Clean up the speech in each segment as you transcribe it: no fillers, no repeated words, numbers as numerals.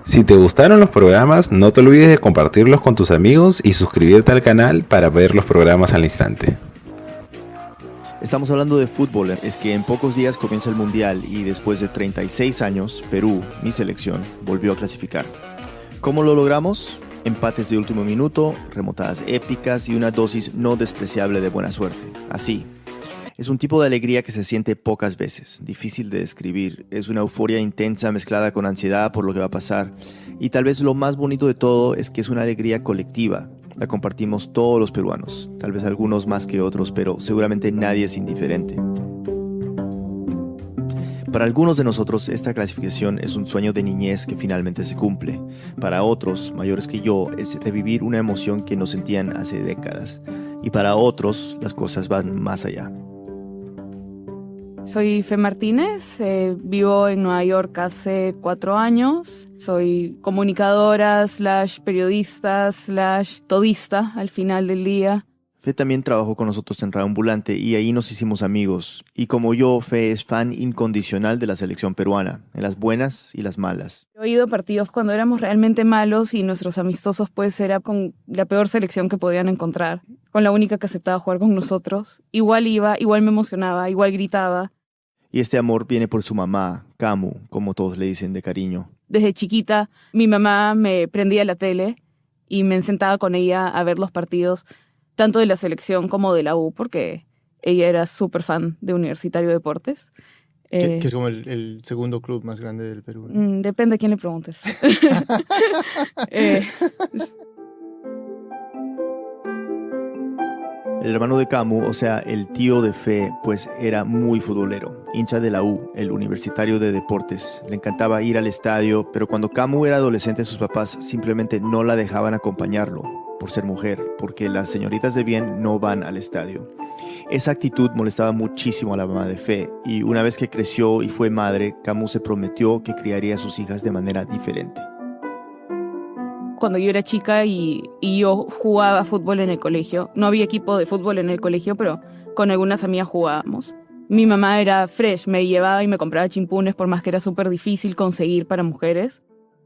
Si te gustaron los programas, no te olvides de compartirlos con tus amigos y suscribirte al canal para ver los programas al instante. Estamos hablando de fútbol, es que en pocos días comienza el Mundial y después de 36 años, Perú, mi selección, volvió a clasificar. ¿Cómo lo logramos? Empates de último minuto, remontadas épicas y una dosis no despreciable de buena suerte. Así. Es un tipo de alegría que se siente pocas veces, difícil de describir. Es una euforia intensa mezclada con ansiedad por lo que va a pasar. Y tal vez lo más bonito de todo es que es una alegría colectiva. La compartimos todos los peruanos, tal vez algunos más que otros, pero seguramente nadie es indiferente. Para algunos de nosotros, esta clasificación es un sueño de niñez que finalmente se cumple. Para otros, mayores que yo, es revivir una emoción que no sentían hace décadas. Y para otros, las cosas van más allá. Soy Fe Martínez, vivo en Nueva York hace 4 años. Soy comunicadora, periodista, todista al final del día. Fe también trabajó con nosotros en Radio Ambulante y ahí nos hicimos amigos. Y como yo, Fe es fan incondicional de la selección peruana, en las buenas y las malas. He ido a partidos cuando éramos realmente malos y nuestros amistosos pues era con la peor selección que podían encontrar, con la única que aceptaba jugar con nosotros. Igual iba, igual me emocionaba, igual gritaba. Y este amor viene por su mamá, Camu, como todos le dicen de cariño. Desde chiquita, mi mamá me prendía la tele y me sentaba con ella a ver los partidos, tanto de la selección como de la U, porque ella era súper fan de Universitario de Deportes. Que es como el segundo club más grande del Perú, ¿no? Depende a quién le preguntes. El hermano de Camu, o sea, el tío de Fe, pues era muy futbolero, hincha de la U, el Universitario de Deportes. Le encantaba ir al estadio, pero cuando Camu era adolescente sus papás simplemente no la dejaban acompañarlo, por ser mujer, porque las señoritas de bien no van al estadio. Esa actitud molestaba muchísimo a la mamá de Fe, y una vez que creció y fue madre, Camu se prometió que criaría a sus hijas de manera diferente. Cuando yo era chica y yo jugaba fútbol en el colegio, no había equipo de fútbol en el colegio, pero con algunas amigas jugábamos. Mi mamá era fresh, me llevaba y me compraba chimpunes por más que era súper difícil conseguir para mujeres.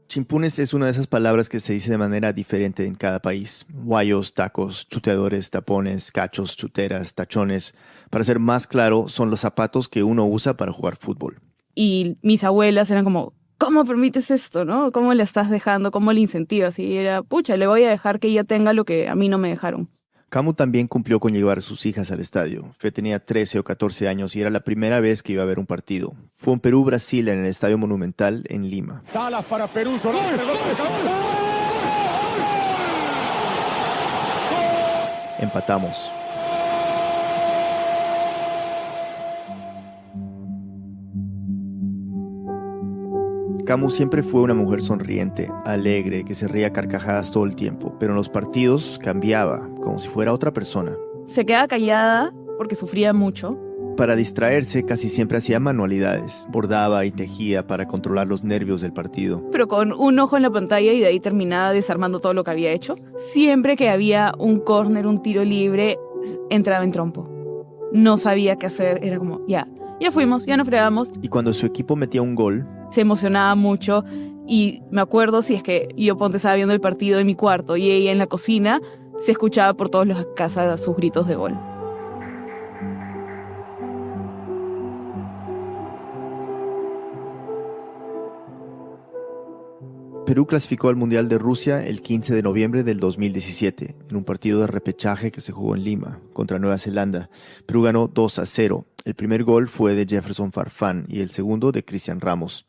Chimpunes es una de esas palabras que se dice de manera diferente en cada país. Guayos, tacos, chuteadores, tapones, cachos, chuteras, tachones. Para ser más claro, son los zapatos que uno usa para jugar fútbol. Y mis abuelas eran como, ¿cómo permites esto, no? ¿Cómo le estás dejando? ¿Cómo le incentivas? Y era, pucha, le voy a dejar que ella tenga lo que a mí no me dejaron. Camu también cumplió con llevar a sus hijas al estadio. Fe tenía 13 o 14 años y era la primera vez que iba a ver un partido. Fue en Perú-Brasil en el Estadio Monumental en Lima. Salas para Perú, Empatamos. Camu siempre fue una mujer sonriente, alegre, que se reía a carcajadas todo el tiempo, pero en los partidos cambiaba, como si fuera otra persona. Se quedaba callada porque sufría mucho. Para distraerse casi siempre hacía manualidades, bordaba y tejía para controlar los nervios del partido. Pero con un ojo en la pantalla y de ahí terminaba desarmando todo lo que había hecho. Siempre que había un córner, un tiro libre, entraba en trompo. No sabía qué hacer, era como, ya fuimos, ya nos fregamos. Y cuando su equipo metía un gol, se emocionaba mucho y me acuerdo si es que yo estaba viendo el partido en mi cuarto y ella en la cocina, se escuchaba por todas las casas sus gritos de gol. Perú clasificó al Mundial de Rusia el 15 de noviembre del 2017, en un partido de repechaje que se jugó en Lima, contra Nueva Zelanda. Perú ganó 2-0. El primer gol fue de Jefferson Farfán y el segundo de Cristian Ramos.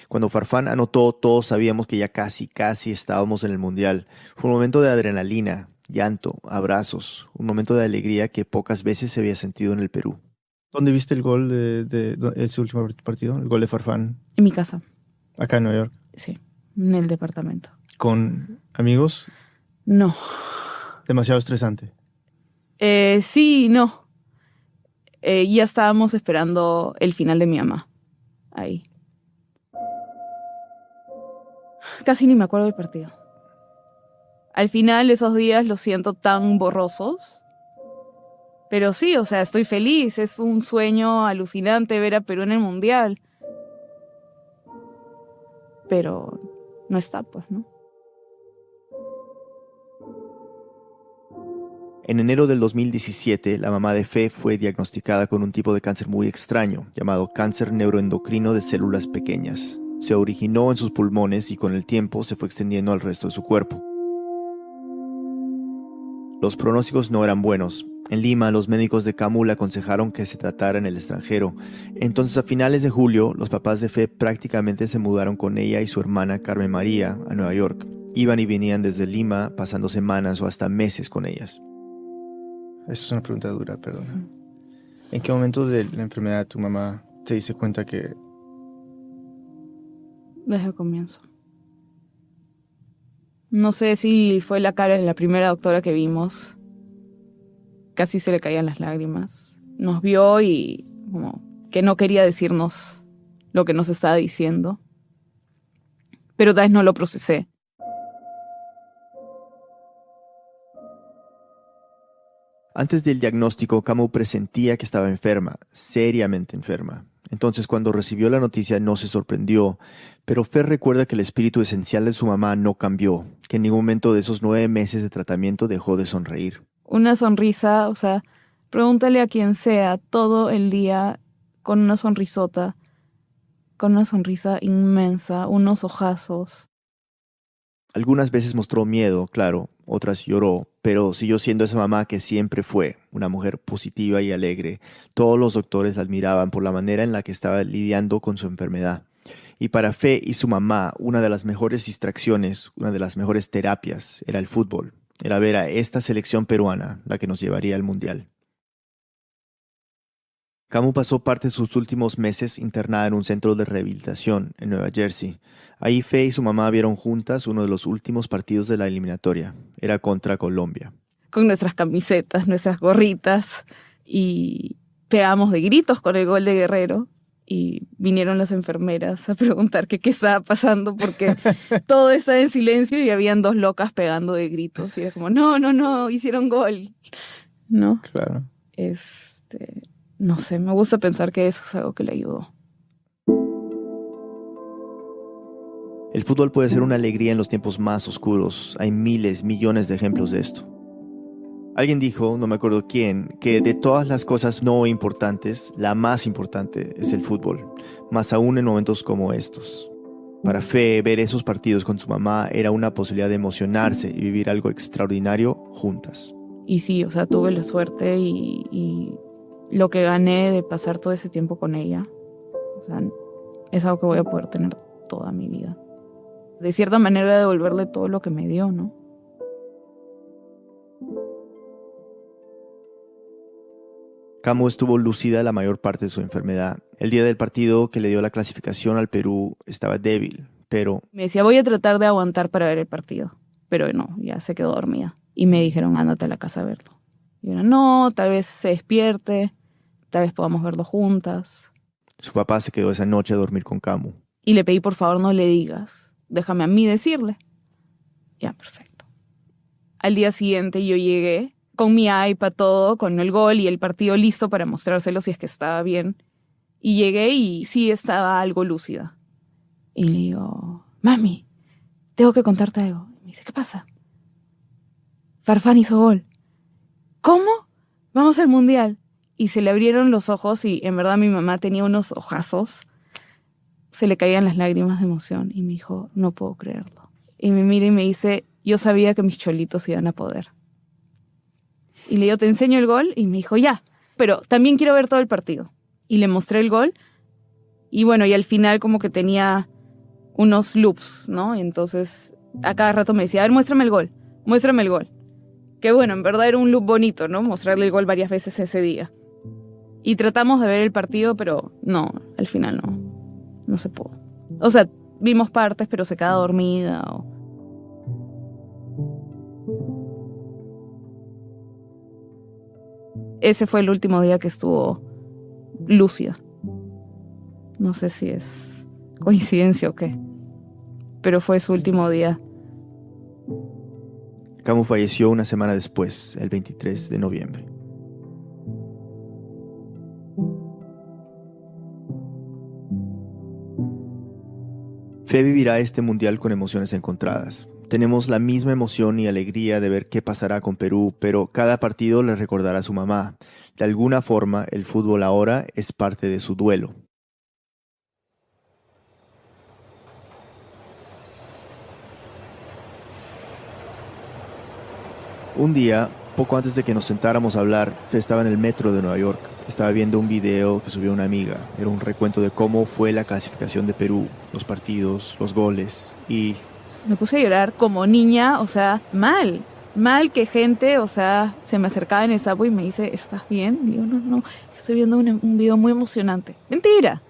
Cuando Farfán anotó, todos sabíamos que ya casi estábamos en el Mundial. Fue un momento de adrenalina, llanto, abrazos, un momento de alegría que pocas veces se había sentido en el Perú. ¿Dónde viste el gol de ese último partido? El gol de Farfán. En mi casa. Acá en Nueva York. Sí, en el departamento. ¿Con amigos? No. Demasiado estresante. Sí, no. Ya estábamos esperando el final de mi mamá. Ahí. Casi ni me acuerdo del partido. Al final, esos días los siento tan borrosos. Pero sí, o sea, estoy feliz. Es un sueño alucinante ver a Perú en el Mundial. Pero no está, pues, ¿no? En enero del 2017, la mamá de Fe fue diagnosticada con un tipo de cáncer muy extraño, llamado cáncer neuroendocrino de células pequeñas. Se originó en sus pulmones y con el tiempo se fue extendiendo al resto de su cuerpo. Los pronósticos no eran buenos. En Lima, los médicos de Camu le aconsejaron que se tratara en el extranjero. Entonces, a finales de julio, los papás de Fe prácticamente se mudaron con ella y su hermana Carmen María a Nueva York. Iban y venían desde Lima, pasando semanas o hasta meses con ellas. Esa es una pregunta dura, perdona. ¿En qué momento de la enfermedad tu mamá te diste cuenta que... Desde el comienzo. No sé si fue la cara de la primera doctora que vimos. Casi se le caían las lágrimas. Nos vio y como que no quería decirnos lo que nos estaba diciendo. Pero tal vez no lo procesé. Antes del diagnóstico, Camu presentía que estaba enferma, seriamente enferma. Entonces, cuando recibió la noticia, no se sorprendió. Pero Fer recuerda que el espíritu esencial de su mamá no cambió, que en ningún momento de esos 9 meses de tratamiento dejó de sonreír. Una sonrisa, o sea, pregúntale a quien sea todo el día con una sonrisota, con una sonrisa inmensa, unos ojazos. Algunas veces mostró miedo, claro, otras lloró, pero siguió siendo esa mamá que siempre fue, una mujer positiva y alegre. Todos los doctores la admiraban por la manera en la que estaba lidiando con su enfermedad. Y para Fe y su mamá, una de las mejores distracciones, una de las mejores terapias era el fútbol. Era ver a esta selección peruana la que nos llevaría al Mundial. Camu pasó parte de sus últimos meses internada en un centro de rehabilitación en Nueva Jersey. Ahí Fe y su mamá vieron juntas uno de los últimos partidos de la eliminatoria. Era contra Colombia. Con nuestras camisetas, nuestras gorritas, y pegamos de gritos con el gol de Guerrero. Y vinieron las enfermeras a preguntar qué estaba pasando porque todo estaba en silencio y habían 2 locas pegando de gritos. Y era como, no, hicieron gol. ¿No? Claro. No sé, me gusta pensar que eso es algo que le ayudó. El fútbol puede ser una alegría en los tiempos más oscuros. Hay miles, millones de ejemplos de esto. Alguien dijo, no me acuerdo quién, que de todas las cosas no importantes, la más importante es el fútbol, más aún en momentos como estos. Para Fe, ver esos partidos con su mamá era una posibilidad de emocionarse y vivir algo extraordinario juntas. Y sí, o sea, tuve la suerte y lo que gané de pasar todo ese tiempo con ella, o sea, es algo que voy a poder tener toda mi vida. De cierta manera, devolverle todo lo que me dio, ¿no? Camu estuvo lúcida la mayor parte de su enfermedad. El día del partido que le dio la clasificación al Perú estaba débil, pero... Me decía, voy a tratar de aguantar para ver el partido. Pero no, ya se quedó dormida. Y me dijeron, ándate a la casa a verlo. Y yo, no, tal vez se despierte, tal vez podamos verlo juntas. Su papá se quedó esa noche a dormir con Camu. Y le pedí, por favor, no le digas. Déjame a mí decirle. Ya, perfecto. Al día siguiente yo llegué con mi iPad, todo, con el gol y el partido listo para mostrárselo si es que estaba bien. Y llegué y sí estaba algo lúcida. Y le digo, mami, tengo que contarte algo. Y me dice, ¿qué pasa? Farfán hizo gol. ¿Cómo? Vamos al Mundial. Y se le abrieron los ojos y en verdad mi mamá tenía unos ojazos. Se le caían las lágrimas de emoción y me dijo, no puedo creerlo. Y me mira y me dice, yo sabía que mis cholitos iban a poder. Y le digo, ¿te enseño el gol? Y me dijo, ya, pero también quiero ver todo el partido. Y le mostré el gol. Y bueno, y al final como que tenía unos loops, ¿no? Y entonces a cada rato me decía, a ver, muéstrame el gol, muéstrame el gol. Que bueno, en verdad era un loop bonito, ¿no? Mostrarle el gol varias veces ese día. Y tratamos de ver el partido, pero no, al final no se pudo. O sea, vimos partes, pero se quedaba dormida o... Ese fue el último día que estuvo lúcida. No sé si es coincidencia o qué, pero fue su último día. Camu falleció una semana después, el 23 de noviembre. Fe Fe vivirá este mundial con emociones encontradas. Tenemos la misma emoción y alegría de ver qué pasará con Perú, pero cada partido le recordará a su mamá. De alguna forma, el fútbol ahora es parte de su duelo. Un día, poco antes de que nos sentáramos a hablar, Fe estaba en el metro de Nueva York. Estaba viendo un video que subió una amiga. Era un recuento de cómo fue la clasificación de Perú, los partidos, los goles y... Me puse a llorar como niña, o sea, mal que gente, o sea, se me acercaba en el subway y me dice, ¿estás bien? Y yo, no, estoy viendo un video muy emocionante. ¡Mentira!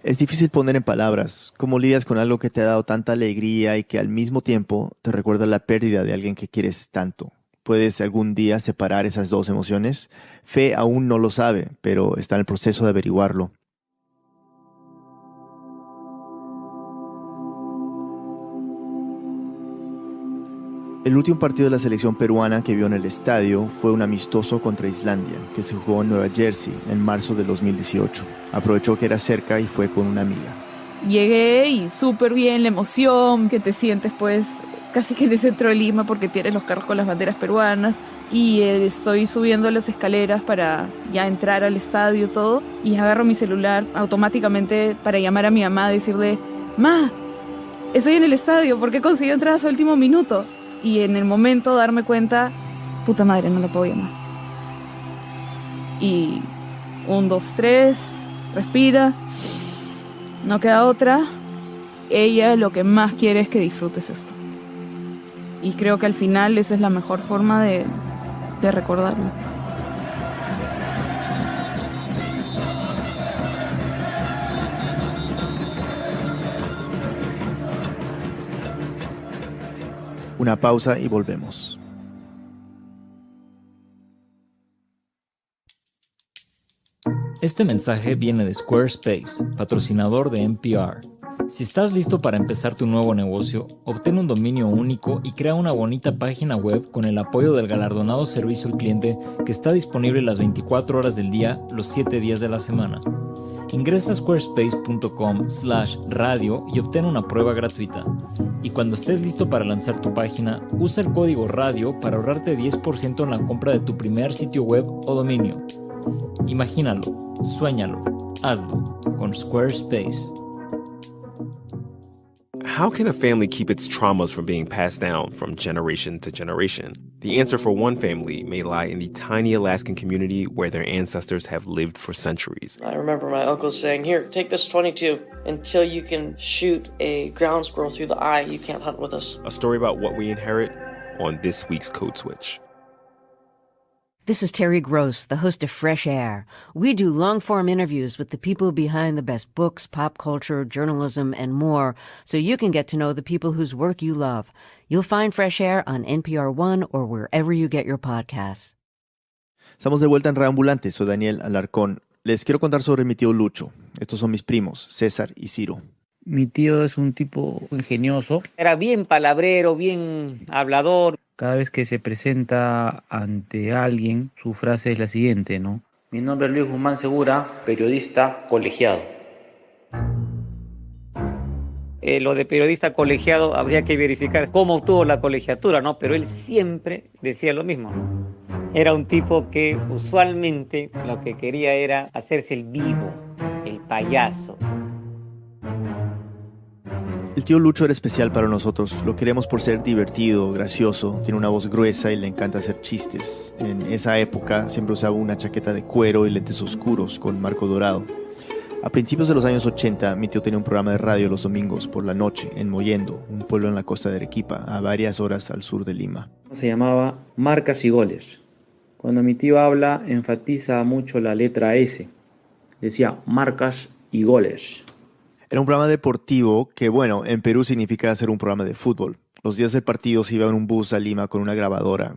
Es difícil poner en palabras cómo lidias con algo que te ha dado tanta alegría y que al mismo tiempo te recuerda la pérdida de alguien que quieres tanto. ¿Puedes algún día separar esas dos emociones? Fe aún no lo sabe, pero está en el proceso de averiguarlo. El último partido de la selección peruana que vio en el estadio fue un amistoso contra Islandia, que se jugó en Nueva Jersey en marzo del 2018. Aprovechó que era cerca y fue con una amiga. Llegué y súper bien, la emoción que te sientes pues casi que en el centro de Lima porque tienes los carros con las banderas peruanas y estoy subiendo las escaleras para ya entrar al estadio todo y agarro mi celular automáticamente para llamar a mi mamá, decirle, Ma, estoy en el estadio, ¿por qué conseguí entradas al último minuto? Y en el momento darme cuenta, puta madre, no la puedo llamar. Y 1, 2, 3, respira, no queda otra. Ella lo que más quiere es que disfrutes esto. Y creo que al final esa es la mejor forma de recordarlo. Una pausa y volvemos. Este mensaje viene de Squarespace, patrocinador de NPR. Si estás listo para empezar tu nuevo negocio, obtén un dominio único y crea una bonita página web con el apoyo del galardonado servicio al cliente que está disponible las 24 horas del día, los 7 días de la semana. Ingresa a squarespace.com/radio y obtén una prueba gratuita. Y cuando estés listo para lanzar tu página, usa el código RADIO para ahorrarte 10% en la compra de tu primer sitio web o dominio. Imagínalo, suéñalo, hazlo con Squarespace. How can a family keep its traumas from being passed down from generation to generation? The answer for one family may lie in the tiny Alaskan community where their ancestors have lived for centuries. I remember my uncle saying, "Here, take this .22. Until you can shoot a ground squirrel through the eye, you can't hunt with us." A story about what we inherit on this week's Code Switch. This is Terry Gross, the host of Fresh Air. We do long-form interviews with the people behind the best books, pop culture, journalism, and more, so you can get to know the people whose work you love. You'll find Fresh Air on NPR One or wherever you get your podcasts. Estamos de vuelta en Reambulante, soy Daniel Alarcón. Les quiero contar sobre mi tío Lucho. Estos son mis primos, César y Ciro. Mi tío es un tipo ingenioso. Era bien palabrero, bien hablador. Cada vez que se presenta ante alguien, su frase es la siguiente, ¿no? Mi nombre es Luis Guzmán Segura, periodista colegiado. Lo de periodista colegiado habría que verificar cómo obtuvo la colegiatura, ¿no? Pero él siempre decía lo mismo. Era un tipo que usualmente lo que quería era hacerse el vivo, el payaso. El tío Lucho era especial para nosotros. Lo queremos por ser divertido, gracioso, tiene una voz gruesa y le encanta hacer chistes. En esa época siempre usaba una chaqueta de cuero y lentes oscuros con marco dorado. A principios de los años 80, mi tío tenía un programa de radio los domingos por la noche en Mollendo, un pueblo en la costa de Arequipa, a varias horas al sur de Lima. Se llamaba Marcas y Goles. Cuando mi tío habla, enfatiza mucho la letra S. Decía Marcas y Goles. Era un programa deportivo que, bueno, en Perú significa hacer un programa de fútbol. Los días del partido se iba en un bus a Lima con una grabadora.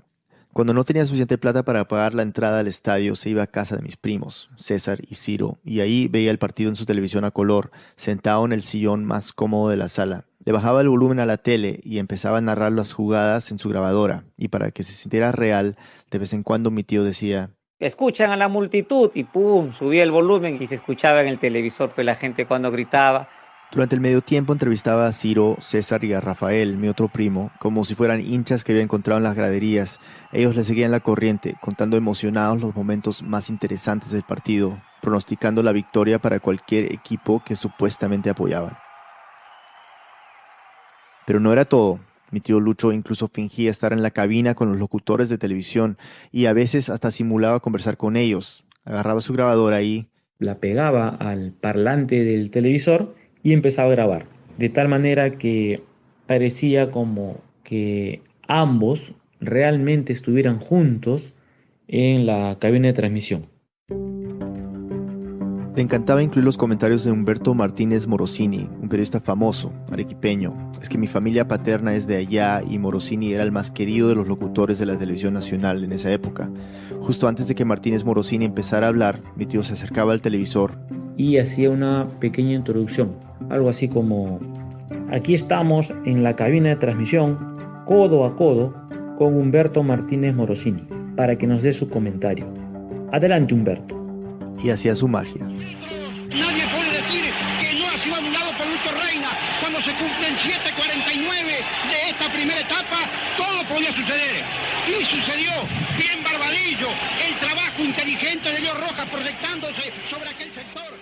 Cuando no tenía suficiente plata para pagar la entrada al estadio, se iba a casa de mis primos, César y Ciro, y ahí veía el partido en su televisión a color, sentado en el sillón más cómodo de la sala. Le bajaba el volumen a la tele y empezaba a narrar las jugadas en su grabadora. Y para que se sintiera real, de vez en cuando mi tío decía: Escuchan a la multitud y pum, subía el volumen y se escuchaba en el televisor pues la gente cuando gritaba Durante el medio tiempo entrevistaba a Ciro, César y a Rafael, mi otro primo, como si fueran hinchas que había encontrado en las graderías. Ellos le seguían la corriente, contando emocionados los momentos más interesantes del partido, pronosticando la victoria para cualquier equipo que supuestamente apoyaban. Pero no era todo. Mi tío Lucho incluso fingía estar en la cabina con los locutores de televisión y a veces hasta simulaba conversar con ellos. Agarraba su grabadora y la pegaba al parlante del televisor y empezaba a grabar. De tal manera que parecía como que ambos realmente estuvieran juntos en la cabina de transmisión. Le encantaba incluir los comentarios de Humberto Martínez Morosini, un periodista famoso, arequipeño. Es que mi familia paterna es de allá y Morosini era el más querido de los locutores de la televisión nacional en esa época. Justo antes de que Martínez Morosini empezara a hablar, mi tío se acercaba al televisor y hacía una pequeña introducción, algo así como: aquí estamos en la cabina de transmisión, codo a codo, con Humberto Martínez Morosini, para que nos dé su comentario. Adelante, Humberto. Y hacía su magia. Nadie puede decir que no ha sido anulado por Lucho Reina. Cuando se cumplen 7:49 de esta primera etapa, todo podía suceder. Y sucedió. Bien Barbadillo, el trabajo inteligente de Leo Rojas proyectándose sobre aquel sector.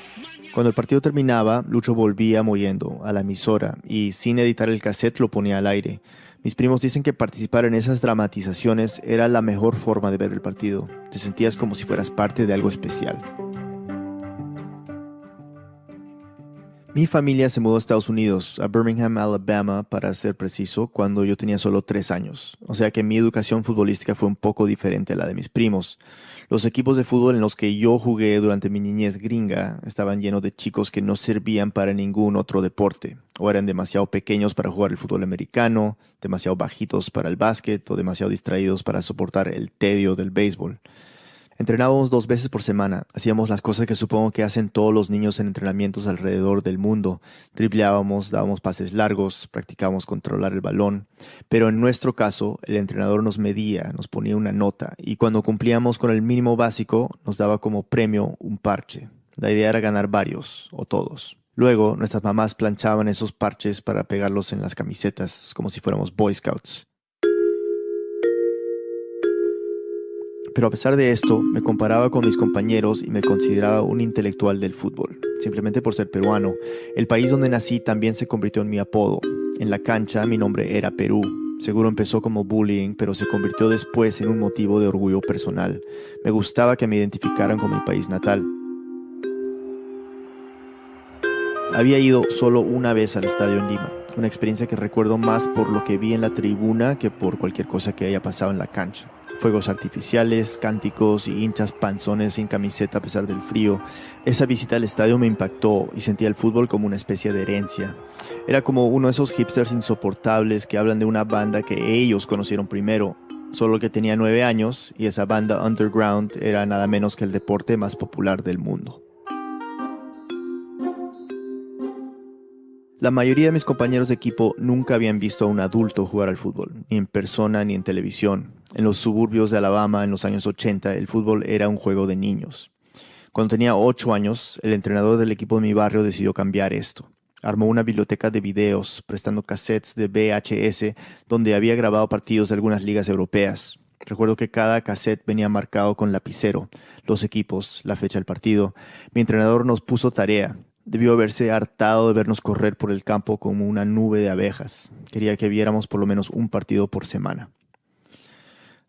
Cuando el partido terminaba, Lucho volvía moviendo a la emisora y sin editar el cassette lo ponía al aire. Mis primos dicen que participar en esas dramatizaciones era la mejor forma de ver el partido. Te sentías como si fueras parte de algo especial. Mi familia se mudó a Estados Unidos, a Birmingham, Alabama, para ser preciso, cuando yo tenía solo 3 años. O sea que mi educación futbolística fue un poco diferente a la de mis primos. Los equipos de fútbol en los que yo jugué durante mi niñez gringa estaban llenos de chicos que no servían para ningún otro deporte. O eran demasiado pequeños para jugar el fútbol americano, demasiado bajitos para el básquet o demasiado distraídos para soportar el tedio del béisbol. Entrenábamos 2 veces por semana. Hacíamos las cosas que supongo que hacen todos los niños en entrenamientos alrededor del mundo. Dribleábamos, dábamos pases largos, practicábamos controlar el balón. Pero en nuestro caso, el entrenador nos medía, nos ponía una nota y cuando cumplíamos con el mínimo básico, nos daba como premio un parche. La idea era ganar varios o todos. Luego, nuestras mamás planchaban esos parches para pegarlos en las camisetas, como si fuéramos Boy Scouts. Pero a pesar de esto, me comparaba con mis compañeros y me consideraba un intelectual del fútbol. Simplemente por ser peruano, el país donde nací también se convirtió en mi apodo. En la cancha, mi nombre era Perú. Seguro empezó como bullying, pero se convirtió después en un motivo de orgullo personal. Me gustaba que me identificaran con mi país natal. Había ido solo una vez al estadio en Lima, una experiencia que recuerdo más por lo que vi en la tribuna que por cualquier cosa que haya pasado en la cancha. Fuegos artificiales, cánticos y hinchas panzones sin camiseta a pesar del frío. Esa visita al estadio me impactó y sentía el fútbol como una especie de herencia. Era como uno de esos hipsters insoportables que hablan de una banda que ellos conocieron primero, solo que tenía 9 años y esa banda underground era nada menos que el deporte más popular del mundo. La mayoría de mis compañeros de equipo nunca habían visto a un adulto jugar al fútbol, ni en persona ni en televisión. En los suburbios de Alabama en los años 80, el fútbol era un juego de niños. Cuando tenía 8 años, el entrenador del equipo de mi barrio decidió cambiar esto. Armó una biblioteca de videos, prestando cassettes de VHS donde había grabado partidos de algunas ligas europeas. Recuerdo que cada cassette venía marcado con lapicero, los equipos, la fecha del partido. Mi entrenador nos puso tarea. Debió haberse hartado de vernos correr por el campo como una nube de abejas. Quería que viéramos por lo menos un partido por semana.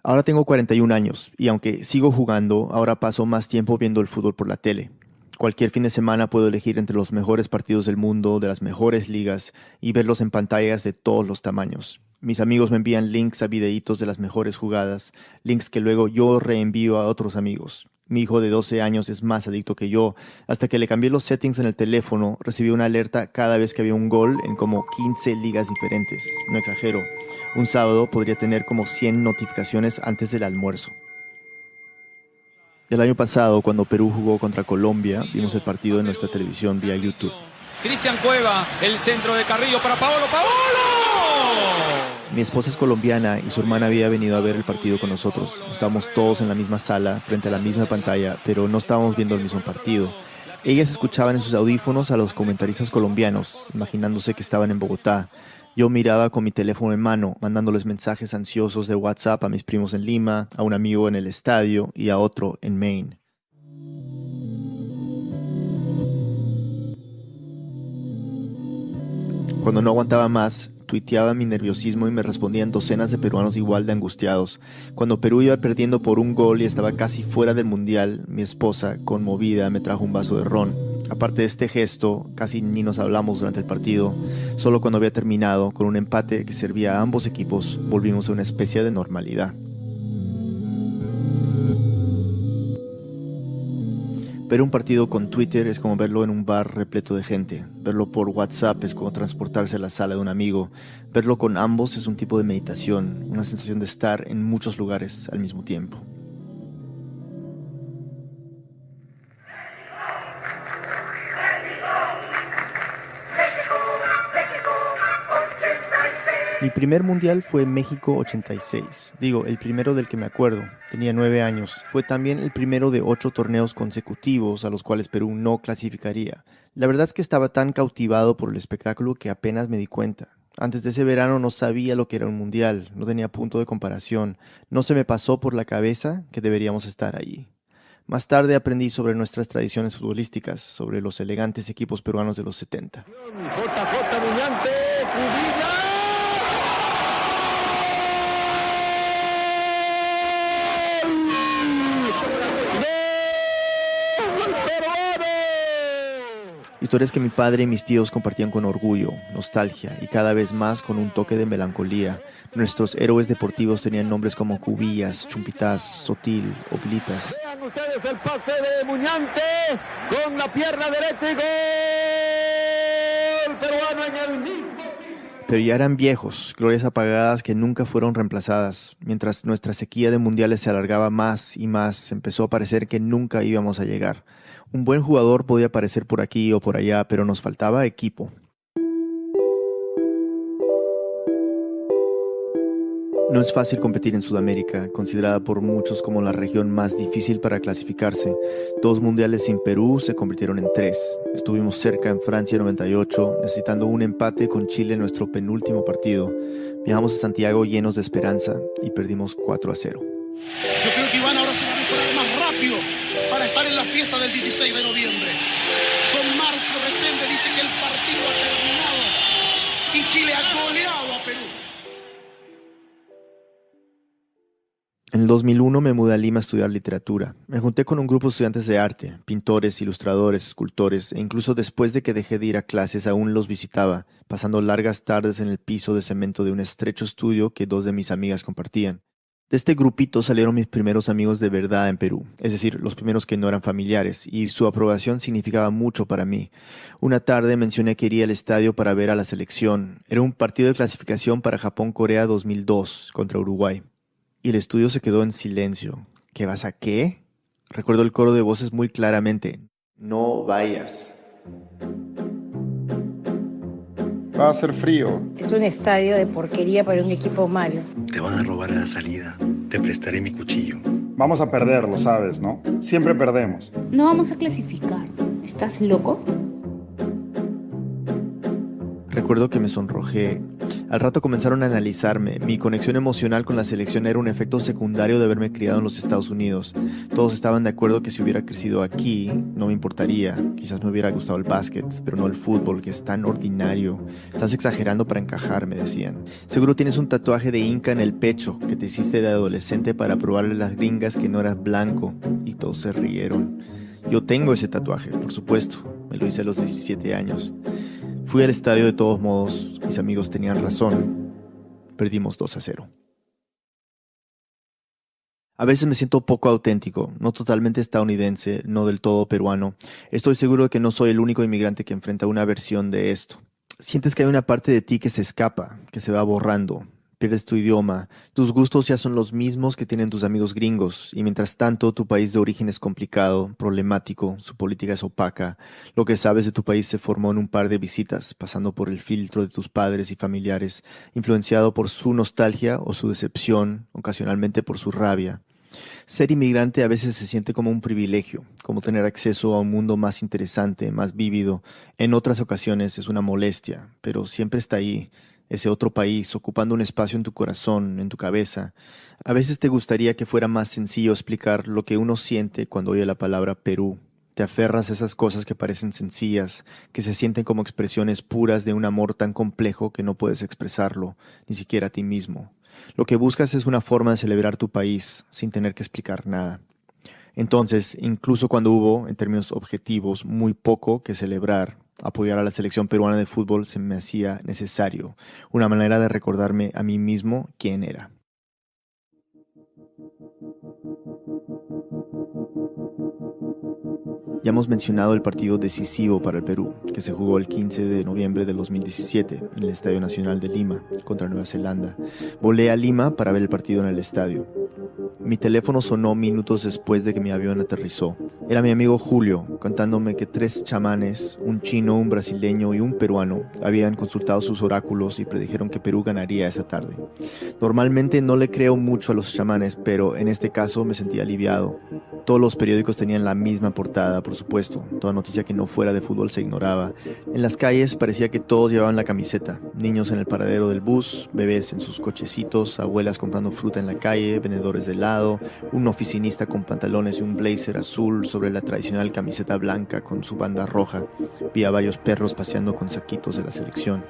Ahora tengo 41 años y aunque sigo jugando, ahora paso más tiempo viendo el fútbol por la tele. Cualquier fin de semana puedo elegir entre los mejores partidos del mundo, de las mejores ligas y verlos en pantallas de todos los tamaños. Mis amigos me envían links a videitos de las mejores jugadas, links que luego yo reenvío a otros amigos. Mi hijo de 12 años es más adicto que yo. Hasta que le cambié los settings en el teléfono, recibí una alerta cada vez que había un gol en como 15 ligas diferentes. No exagero. Un sábado podría tener como 100 notificaciones antes del almuerzo. El año pasado, cuando Perú jugó contra Colombia, vimos el partido en nuestra televisión vía YouTube. Cristian Cueva, el centro de Carrillo para Paolo. Mi esposa es colombiana y su hermana había venido a ver el partido con nosotros. Estábamos todos en la misma sala, frente a la misma pantalla, pero no estábamos viendo el mismo partido. Ellas escuchaban en sus audífonos a los comentaristas colombianos, imaginándose que estaban en Bogotá. Yo miraba con mi teléfono en mano, mandándoles mensajes ansiosos de WhatsApp a mis primos en Lima, a un amigo en el estadio y a otro en Maine. Cuando no aguantaba más, tuiteaba mi nerviosismo y me respondían docenas de peruanos igual de angustiados. Cuando Perú iba perdiendo por un gol y estaba casi fuera del mundial, mi esposa, conmovida, me trajo un vaso de ron. Aparte de este gesto, casi ni nos hablamos durante el partido. Solo cuando había terminado, con un empate que servía a ambos equipos, volvimos a una especie de normalidad. Ver un partido con Twitter es como verlo en un bar repleto de gente. Verlo por WhatsApp es como transportarse a la sala de un amigo. Verlo con ambos es un tipo de meditación, una sensación de estar en muchos lugares al mismo tiempo. Mi primer mundial fue México 86. Digo, el primero del que me acuerdo. Tenía 9 años. Fue también el primero de 8 torneos consecutivos a los cuales Perú no clasificaría. La verdad es que estaba tan cautivado por el espectáculo que apenas me di cuenta. Antes de ese verano no sabía lo que era un mundial, no tenía punto de comparación. No se me pasó por la cabeza que deberíamos estar allí. Más tarde aprendí sobre nuestras tradiciones futbolísticas, sobre los elegantes equipos peruanos de los 70. JJ Muñante, Cubilla. Historias que mi padre y mis tíos compartían con orgullo, nostalgia y cada vez más con un toque de melancolía. Nuestros héroes deportivos tenían nombres como Cubillas, Chumpitaz, Sotil, Oblitas. Vean ustedes el pase de Muñante con la pierna derecha y gol peruano en el mismo. Pero ya eran viejos, glorias apagadas que nunca fueron reemplazadas. Mientras nuestra sequía de mundiales se alargaba más y más, empezó a parecer que nunca íbamos a llegar. Un buen jugador podía aparecer por aquí o por allá, pero nos faltaba equipo. No es fácil competir en Sudamérica, considerada por muchos como la región más difícil para clasificarse. 2 mundiales sin Perú se convirtieron en 3. Estuvimos cerca en Francia 98, necesitando un empate con Chile en nuestro penúltimo partido. Viajamos a Santiago llenos de esperanza y perdimos 4-0. Yo creo que Iván ahora se va a mejorar más rápido para estar en la fiesta del 16 de noviembre. Don Marcio Resende dice que el partido ha terminado y Chile ha goleado a Perú. En el 2001 me mudé a Lima a estudiar literatura. Me junté con un grupo de estudiantes de arte, pintores, ilustradores, escultores, e incluso después de que dejé de ir a clases aún los visitaba, pasando largas tardes en el piso de cemento de un estrecho estudio que 2 de mis amigas compartían. De este grupito salieron mis primeros amigos de verdad en Perú, es decir, los primeros que no eran familiares, y su aprobación significaba mucho para mí. Una tarde mencioné que iría al estadio para ver a la selección. Era un partido de clasificación para Japón-Corea 2002 contra Uruguay. Y el estudio se quedó en silencio. ¿Qué vas a qué? Recuerdo el coro de voces muy claramente. No vayas. Va a ser frío. Es un estadio de porquería para un equipo malo. Te van a robar a la salida. Te prestaré mi cuchillo. Vamos a perder, lo sabes, ¿no? Siempre perdemos. No vamos a clasificar. ¿Estás loco? Recuerdo que me sonrojé. Al rato comenzaron a analizarme. Mi conexión emocional con la selección era un efecto secundario de haberme criado en los Estados Unidos. Todos estaban de acuerdo que si hubiera crecido aquí, no me importaría. Quizás me hubiera gustado el básquet, pero no el fútbol, que es tan ordinario. Estás exagerando para encajar, me decían. Seguro tienes un tatuaje de Inca en el pecho que te hiciste de adolescente para probarle a las gringas que no eras blanco. Y todos se rieron. Yo tengo ese tatuaje, por supuesto. Me lo hice a los 17 años. Fui al estadio de todos modos, mis amigos tenían razón. Perdimos 2-0. A veces me siento poco auténtico, no totalmente estadounidense, no del todo peruano. Estoy seguro de que no soy el único inmigrante que enfrenta una versión de esto. Sientes que hay una parte de ti que se escapa, que se va borrando. Pierdes tu idioma, tus gustos ya son los mismos que tienen tus amigos gringos, y mientras tanto tu país de origen es complicado, problemático, su política es opaca. Lo que sabes de tu país se formó en un par de visitas, pasando por el filtro de tus padres y familiares, influenciado por su nostalgia o su decepción, ocasionalmente por su rabia. Ser inmigrante a veces se siente como un privilegio, como tener acceso a un mundo más interesante, más vívido. En otras ocasiones es una molestia, pero siempre está ahí, ese otro país, ocupando un espacio en tu corazón, en tu cabeza. A veces te gustaría que fuera más sencillo explicar lo que uno siente cuando oye la palabra Perú. Te aferras a esas cosas que parecen sencillas, que se sienten como expresiones puras de un amor tan complejo que no puedes expresarlo, ni siquiera a ti mismo. Lo que buscas es una forma de celebrar tu país, sin tener que explicar nada. Entonces, incluso cuando hubo, en términos objetivos, muy poco que celebrar, apoyar a la selección peruana de fútbol se me hacía necesario, una manera de recordarme a mí mismo quién era. Ya hemos mencionado el partido decisivo para el Perú, que se jugó el 15 de noviembre del 2017 en el Estadio Nacional de Lima contra Nueva Zelanda. Volé a Lima para ver el partido en el estadio. Mi teléfono sonó minutos después de que mi avión aterrizó. Era mi amigo Julio, contándome que 3 chamanes, un chino, un brasileño y un peruano, habían consultado sus oráculos y predijeron que Perú ganaría esa tarde. Normalmente no le creo mucho a los chamanes, pero en este caso me sentí aliviado. Todos los periódicos tenían la misma portada, por supuesto. Toda noticia que no fuera de fútbol se ignoraba. En las calles parecía que todos llevaban la camiseta. Niños en el paradero del bus, bebés en sus cochecitos, abuelas comprando fruta en la calle, vendedores de helado, un oficinista con pantalones y un blazer azul sobre la tradicional camiseta blanca con su banda roja. Vi a varios perros paseando con saquitos de la selección.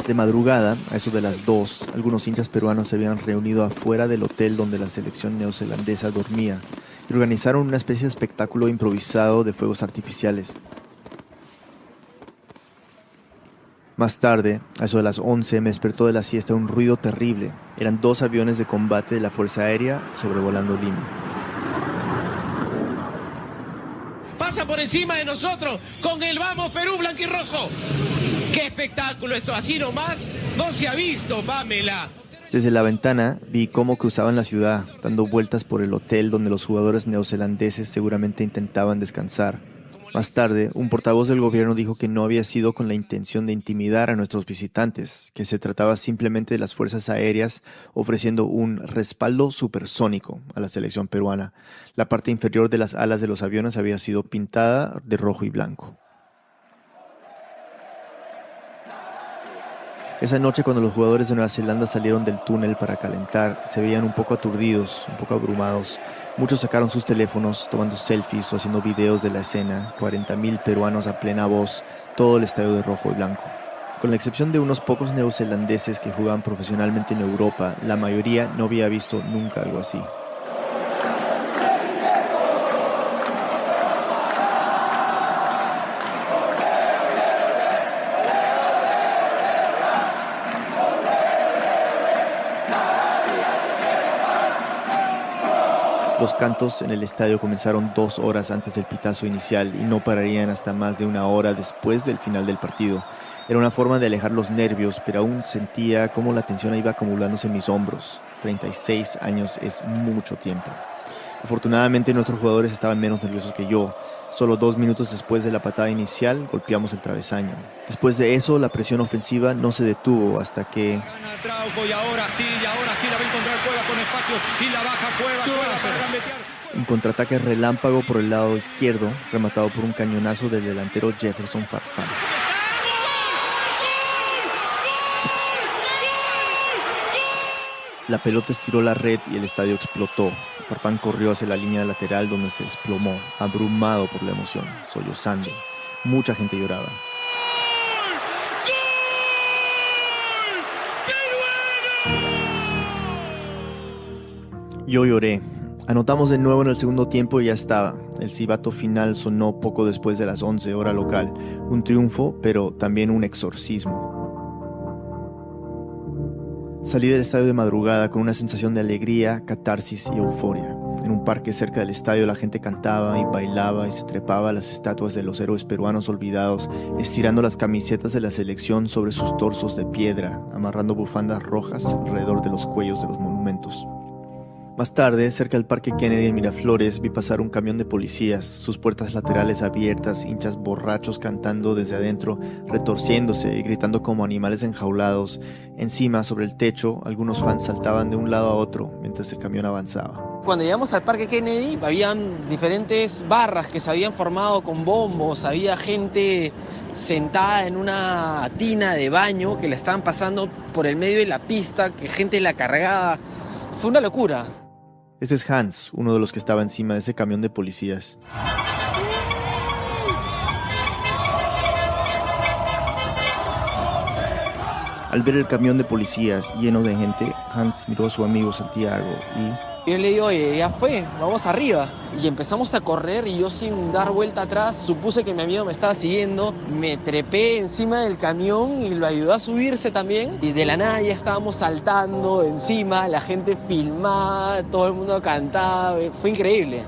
De madrugada, a eso de las 2, algunos hinchas peruanos se habían reunido afuera del hotel donde la selección neozelandesa dormía y organizaron una especie de espectáculo improvisado de fuegos artificiales. Más tarde, a eso de las 11, me despertó de la siesta un ruido terrible. Eran 2 aviones de combate de la Fuerza Aérea sobrevolando Lima. Pasa por encima de nosotros con el Vamos Perú blanquirrojo. ¡Qué espectáculo esto! Así nomás no se ha visto, Pamela. Desde la ventana vi cómo cruzaban la ciudad, dando vueltas por el hotel donde los jugadores neozelandeses seguramente intentaban descansar. Más tarde, un portavoz del gobierno dijo que no había sido con la intención de intimidar a nuestros visitantes, que se trataba simplemente de las fuerzas aéreas ofreciendo un respaldo supersónico a la selección peruana. La parte inferior de las alas de los aviones había sido pintada de rojo y blanco. Esa noche, cuando los jugadores de Nueva Zelanda salieron del túnel para calentar, se veían un poco aturdidos, un poco abrumados. Muchos sacaron sus teléfonos, tomando selfies o haciendo videos de la escena. 40.000 peruanos a plena voz, todo el estadio de rojo y blanco. Con la excepción de unos pocos neozelandeses que jugaban profesionalmente en Europa, la mayoría no había visto nunca algo así. Los cantos en el estadio comenzaron 2 horas antes del pitazo inicial y no pararían hasta más de 1 hora después del final del partido. Era una forma de alejar los nervios, pero aún sentía cómo la tensión iba acumulándose en mis hombros. 36 años es mucho tiempo. Afortunadamente nuestros jugadores estaban menos nerviosos que yo. Solo 2 minutos después de la patada inicial golpeamos el travesaño. Después de eso la presión ofensiva no se detuvo hasta que... Y ahora sí la va a encontrar Cueva con espacio y la baja Cueva para gambetear. Un contraataque relámpago por el lado izquierdo, rematado por un cañonazo del delantero Jefferson Farfán. La pelota estiró la red y el estadio explotó. Farfán corrió hacia la línea lateral donde se desplomó, abrumado por la emoción, sollozando. Mucha gente lloraba. Yo lloré. Anotamos de nuevo en el segundo tiempo y ya estaba. El silbato final sonó poco después de las 11 hora local. Un triunfo, pero también un exorcismo. Salí del estadio de madrugada con una sensación de alegría, catarsis y euforia. En un parque cerca del estadio la gente cantaba y bailaba y se trepaba a las estatuas de los héroes peruanos olvidados, estirando las camisetas de la selección sobre sus torsos de piedra, amarrando bufandas rojas alrededor de los cuellos de los monumentos. Más tarde, cerca del Parque Kennedy en Miraflores, vi pasar un camión de policías, sus puertas laterales abiertas, hinchas borrachos cantando desde adentro, retorciéndose y gritando como animales enjaulados. Encima, sobre el techo, algunos fans saltaban de un lado a otro mientras el camión avanzaba. Cuando llegamos al Parque Kennedy, habían diferentes barras que se habían formado con bombos, había gente sentada en una tina de baño que la estaban pasando por el medio de la pista, que gente la cargaba. Fue una locura. Este es Hans, uno de los que estaba encima de ese camión de policías. Al ver el camión de policías lleno de gente, Hans miró a su amigo Santiago y... Yo le digo, oye, ya fue, vamos arriba. Y empezamos a correr y yo sin dar vuelta atrás supuse que mi amigo me estaba siguiendo. Me trepé encima del camión y lo ayudé a subirse también. Y de la nada ya estábamos saltando encima, la gente filmaba, todo el mundo cantaba. Fue increíble,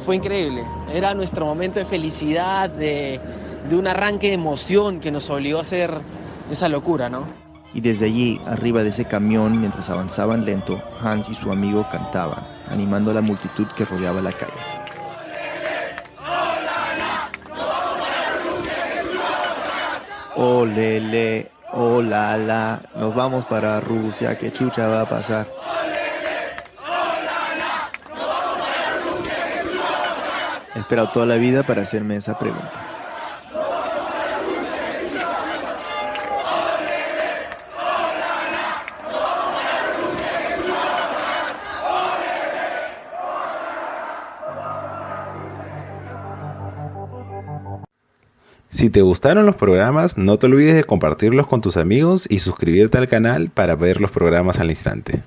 fue increíble. Era nuestro momento de felicidad, de un arranque de emoción que nos obligó a hacer esa locura, ¿no? Y desde allí, arriba de ese camión, mientras avanzaban lento, Hans y su amigo cantaban, animando a la multitud que rodeaba la calle. Olele, olala, nos vamos para Rusia, ¿qué chucha va a pasar? He esperado toda la vida para hacerme esa pregunta. Si te gustaron los programas, no te olvides de compartirlos con tus amigos y suscribirte al canal para ver los programas al instante.